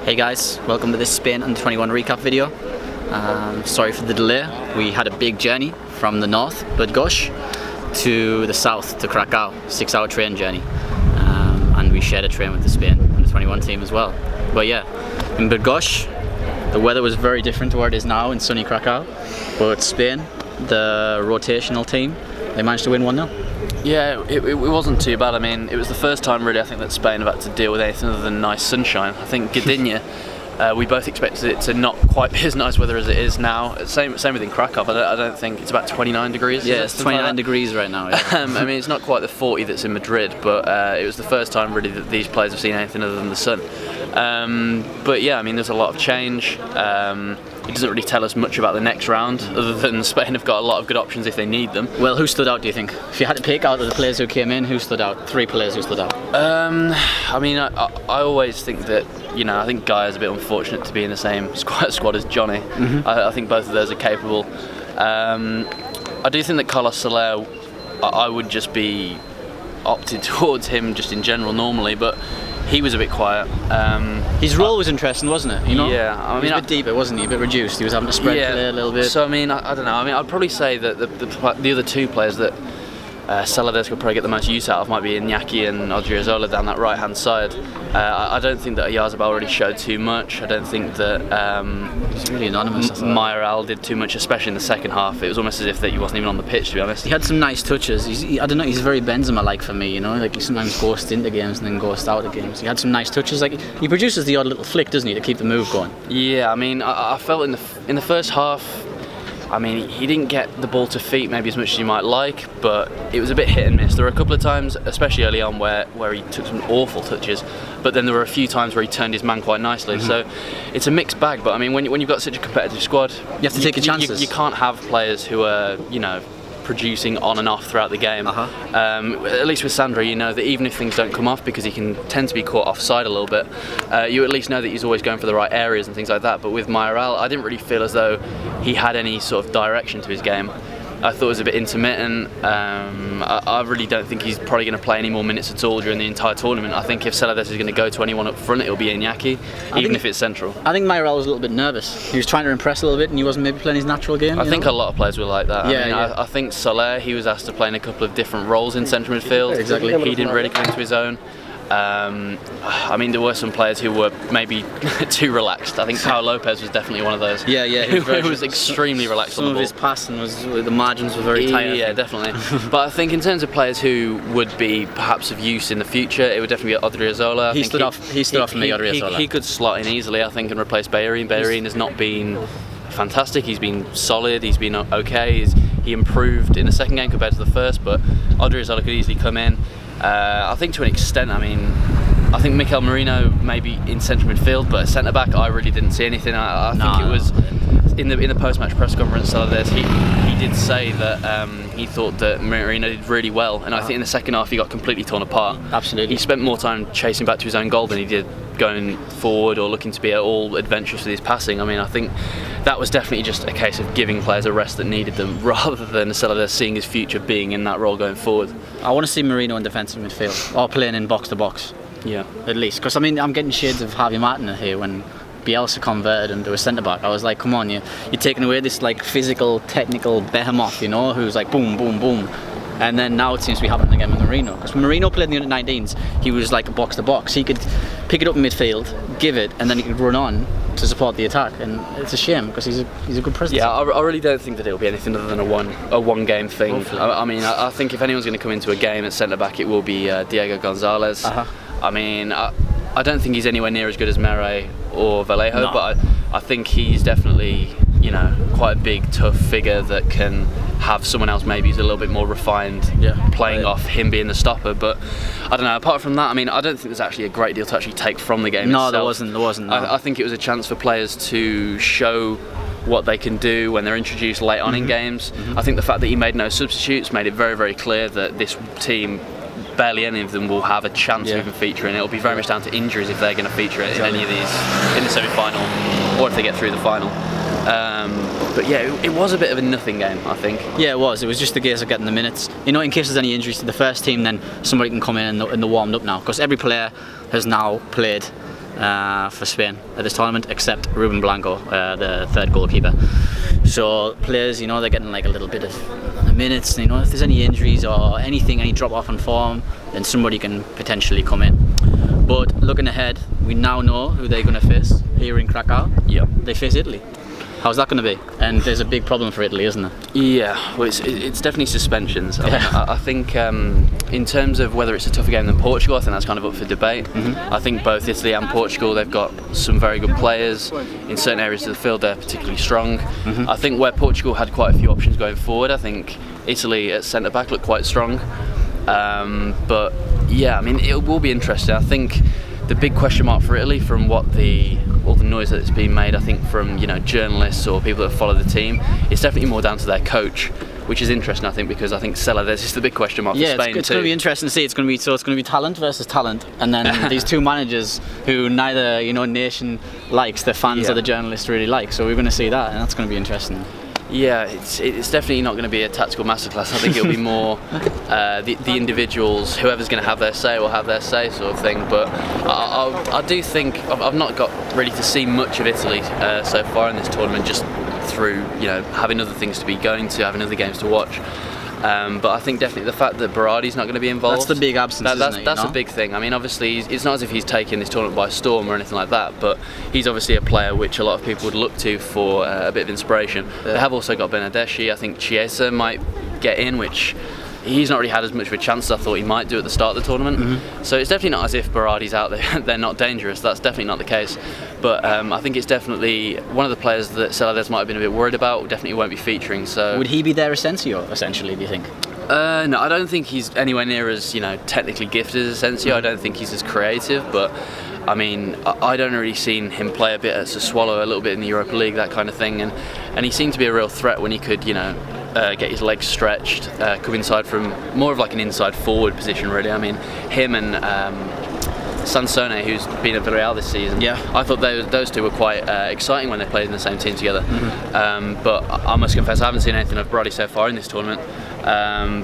Hey guys, welcome to this Spain Under-21 recap video. Sorry for the delay. We had a big journey from the north, Bydgoszcz, to the south, to Krakow, 6-hour train journey. And we shared a train with the Spain Under-21 team as well. But yeah, in Bydgoszcz, the weather was very different to where it is now in sunny Krakow. But Spain, the rotational team, they managed to win 1-0. Yeah, it wasn't too bad. I mean, it was the first time really I think that Spain have had to deal with anything other than nice sunshine. I think Gdynia, we both expected it to not quite be as nice weather as it is now. Same within Krakow. I don't think it's about 29 degrees. Yeah, it's 29 degrees right now. Yeah. I mean, it's not quite the 40 that's in Madrid, but it was the first time really that these players have seen anything other than the sun. But yeah, I mean, there's a lot of change. It doesn't really tell us much about the next round, other than Spain have got a lot of good options if they need them. Well, who stood out, do you think? If you had to pick out of the players who came in, who stood out? 3 players who stood out. I mean, I always think that, I think Guy is a bit unfortunate to be in the same squad as Johnny. Mm-hmm. I think both of those are capable. I do think that Carlos Soler, I would just be opted towards him just in general normally, but he was a bit quiet. His role was interesting, wasn't it? Yeah, I mean, he was a bit deeper, wasn't he? A bit reduced. He was having to spread play a little bit. So I mean, I don't know. I mean, I'd probably say that the other 2 players that Celades could probably get the most use out of might be Iñaki and Odriozola down that right-hand side. I don't think that Oyarzabal really showed too much. I don't think that he's really anonymous. Mayoral did too much, especially in the second half. It was almost as if that he wasn't even on the pitch, to be honest. He had some nice touches. I don't know. He's very Benzema-like for me. Like he sometimes ghosts into games and then ghosts out of games. He had some nice touches. Like he produces the odd little flick, doesn't he, to keep the move going? Yeah, I mean, I felt in the first half, I mean, he didn't get the ball to feet maybe as much as you might like, but it was a bit hit and miss. There were a couple of times, especially early on, where he took some awful touches, but then there were a few times where he turned his man quite nicely. Mm-hmm. So it's a mixed bag, but I mean, when you've got such a competitive squad, you have to take your chances. You can't have players who are, producing on and off throughout the game. At least with Sandro, you know that even if things don't come off, because he can tend to be caught offside a little bit, you at least know that he's always going for the right areas and things like that. But with Mayoral, I didn't really feel as though he had any sort of direction to his game. I thought it was a bit intermittent. I really don't think he's probably going to play any more minutes at all during the entire tournament. I think if Celades is going to go to anyone up front, it'll be Iñaki, even if it's central. I think Mayoral was a little bit nervous. He was trying to impress a little bit and he wasn't maybe playing his natural game. I think a lot of players were like that. Yeah, I think Soler, he was asked to play in a couple of different roles in central midfield. Exactly. He didn't really come into his own. I mean, there were some players who were maybe too relaxed. I think Pau Lopez was definitely one of those. Yeah. He was extremely relaxed on the ball. Some of his passing the margins were very tight. Yeah, definitely. But I think in terms of players who would be perhaps of use in the future, it would definitely be Odriozola. He stood off for me, Odriozola. He could slot in easily, I think, and replace Bellerin. Bellerin has not been fantastic. He's been solid. He's been okay. He improved in the second game compared to the first, but Odriozola could easily come in. I think to an extent, I think Mikel Merino maybe in central midfield, but at centre back I really didn't see anything. I think it was in the post-match press conference. He did say that he thought that Merino did really well, and I think in the second half he got completely torn apart. Absolutely. He spent more time chasing back to his own goal than he did going forward or looking to be at all adventurous with his passing. I mean, I think that was definitely just a case of giving players a rest that needed them, rather than Celades seeing his future being in that role going forward. I want to see Merino in defensive midfield, or playing in box to box. Yeah. At least, because I mean, I'm getting shades of Javi Martin here when Bielsa converted him to a centre back. I was like, come on, you're taking away this like physical, technical behemoth, who's like boom, boom, boom. And then now it seems to be happening again with Merino. Because when Merino played in the under-19s, he was like a box to box. He could pick it up in midfield, give it, and then he could run on to support the attack. And it's a shame because he's a good presence. Yeah, I really don't think that it'll be anything other than a one game thing. I mean, I think if anyone's going to come into a game at centre back, it will be Diego Gonzalez. I mean, I don't think he's anywhere near as good as Mere or Vallejo, but I think he's definitely quite a big, tough figure that can have someone else maybe who's a little bit more refined playing off him being the stopper. But I don't know, apart from that, I mean, I don't think there's actually a great deal to actually take from the game itself. There wasn't. No. I think it was a chance for players to show what they can do when they're introduced late on in games. I think the fact that he made no substitutes made it very, very clear that this team, barely any of them will have a chance of even featuring. It'll be very much down to injuries if they're going to feature it in any of these, in the semi-final, or if they get through the final. But yeah, it was a bit of a nothing game, I think. Yeah, it was. It was just the case of getting the minutes. You know, in case there's any injuries to the first team, then somebody can come in and they're warmed up now. Because every player has now played for Spain at this tournament, except Ruben Blanco, the third goalkeeper. So players, you know, they're getting like a little bit of minutes. You know, if there's any injuries or anything, any drop off in form, then somebody can potentially come in. But looking ahead, we now know who they're going to face here in Krakow. Yep. They face Italy. How's that going to be? And there's a big problem for Italy, isn't there? Yeah, well, it's definitely suspensions. I think in terms of whether it's a tougher game than Portugal, I think that's kind of up for debate. I think both Italy and Portugal, they've got some very good players. In certain areas of the field, they're particularly strong. I think where Portugal had quite a few options going forward, I think Italy at centre-back looked quite strong. But yeah, I mean, it will be interesting. I think the big question mark for Italy, from all the noise that's been made, I think from journalists or people that follow the team, it's definitely more down to their coach, which is interesting, I think, because I think Celades is the big question mark for Spain it's going to be interesting to see. It's going to be talent versus talent, and then these two managers who neither nation likes, the fans or the journalists really like. So we're going to see that, and that's going to be interesting. Yeah, it's definitely not going to be a tactical masterclass. I think it'll be more the individuals, whoever's going to have their say will have their say, sort of thing. But I do think I've not got really to see much of Italy so far in this tournament, just through having other things to be going to, having other games to watch. But I think definitely the fact that Berardi's not going to be involved. That's the big absence, that's a big thing. I mean, obviously, it's not as if he's taken this tournament by storm or anything like that, but he's obviously a player which a lot of people would look to for a bit of inspiration. Yeah. They have also got Benedeschi. I think Chiesa might get in, which he's not really had as much of a chance as I thought he might do at the start of the tournament. So it's definitely not as if Berardi's out there, they're not dangerous. That's definitely not the case. But I think it's definitely one of the players that Celades might have been a bit worried about, definitely won't be featuring. So would he be their Asensio, essentially, do you think? No, I don't think he's anywhere near as technically gifted as Asensio. I don't think he's as creative, but I mean, I don't really seen him play a bit at Sassuolo, a little bit in the Europa League, that kind of thing, and he seemed to be a real threat when he could get his legs stretched, come inside from more of like an inside forward position, really. I mean, him and Sansone, who's been at Villarreal this season, I thought those two were quite exciting when they played in the same team together. But I must confess, I haven't seen anything of Berardi so far in this tournament.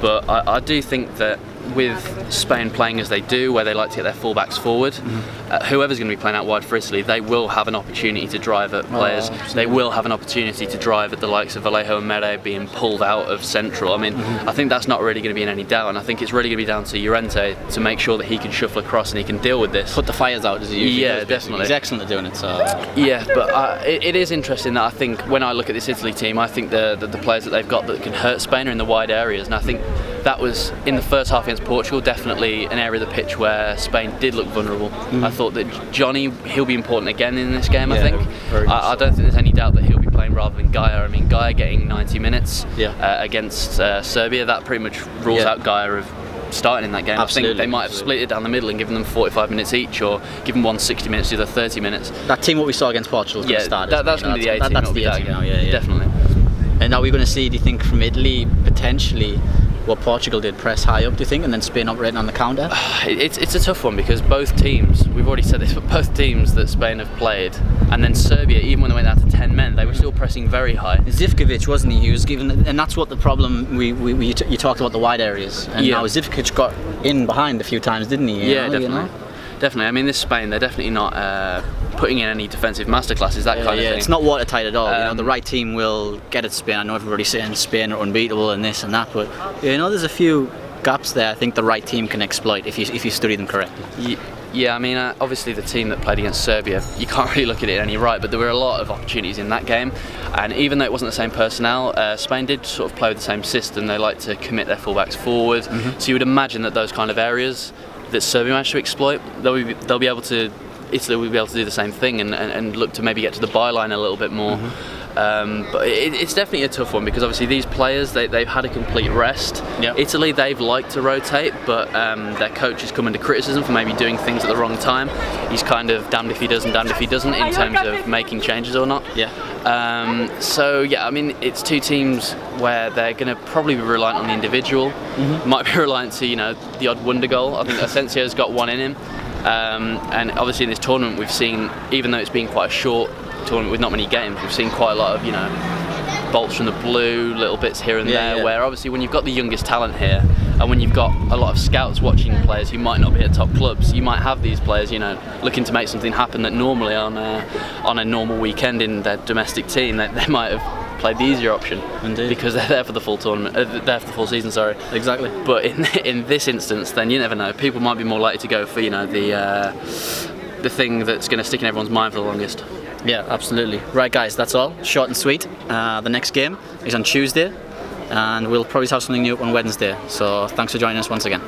But I do think that with Spain playing as they do, where they like to get their fullbacks forward, whoever's going to be playing out wide for Italy, they will have an opportunity to drive at players. They will have an opportunity to drive at the likes of Vallejo and Mere being pulled out of central. I mean, I think that's not really going to be in any doubt, and I think it's really going to be down to Llorente to make sure that he can shuffle across and he can deal with this. Put the fires out, as he usually does. Definitely. He's excellent at doing it. So yeah, but it is interesting that I think when I look at this Italy team, I think the players that they've got that can hurt Spain are in the wide areas, and I think that was in the first half against Portugal definitely an area of the pitch where Spain did look vulnerable. I thought that Johnny, he'll be important again in this game. I think I don't think there's any doubt that he'll be playing rather than Gaia. I mean, Gaia getting 90 minutes against Serbia, that pretty much rules out Gaia of starting in that game. Absolutely. I think they might have split it down the middle and given them 45 minutes each, or given one 60 minutes, the other 30 minutes. That team what we saw against Portugal is going to start. That's going to be the 18. That's the 18 now, definitely. And are we going to see, do you think, from Italy potentially what Portugal did, press high up, do you think, and then spin up right on the counter? It's a tough one because both teams, we've already said this, but both teams that Spain have played, and then Serbia, even when they went down to 10 men, they were still pressing very high. Zivkovic, wasn't he? He was given, and that's what the problem. You talked about the wide areas, and now Zivkovic got in behind a few times, didn't he? Definitely. Definitely. I mean, this Spain, they're definitely not putting in any defensive masterclasses, that kind of thing. It's not watertight at all. The right team will get at Spain. I know everybody's saying Spain are unbeatable and this and that, but there's a few gaps there I think the right team can exploit if you study them correctly. Yeah, I mean, obviously the team that played against Serbia, you can't really look at it any right, but there were a lot of opportunities in that game, and even though it wasn't the same personnel, Spain did sort of play with the same system. They like to commit their fullbacks forward, so you would imagine that those kind of areas that Serbia managed to exploit, they'll be able to. Italy will be able to do the same thing and look to maybe get to the byline a little bit more. But it's definitely a tough one because obviously these players, they've had a complete rest. Italy, they've liked to rotate, but their coach has come under criticism for maybe doing things at the wrong time. He's kind of damned if he does and damned if he doesn't in terms of making changes or not. So yeah, I mean, it's two teams where they're going to probably be reliant on the individual. Might be reliant to the odd wonder goal. I think Asensio's got one in him. And obviously in this tournament we've seen, even though it's been quite a short tournament with not many games, we've seen quite a lot of, you know, bolts from the blue, little bits here and there, where obviously when you've got the youngest talent here, and when you've got a lot of scouts watching players who might not be at top clubs, you might have these players, you know, looking to make something happen that normally on a normal weekend in their domestic team, they might have played the easier option. Indeed. Because they're there for the full tournament, there for the full season, sorry. Exactly. But in this instance, then you never know. People might be more likely to go for, you know, the thing that's going to stick in everyone's mind for the longest. Yeah, absolutely. Right, guys, that's all. Short and sweet. The next game is on Tuesday, and we'll probably have something new up on Wednesday. So thanks for joining us once again.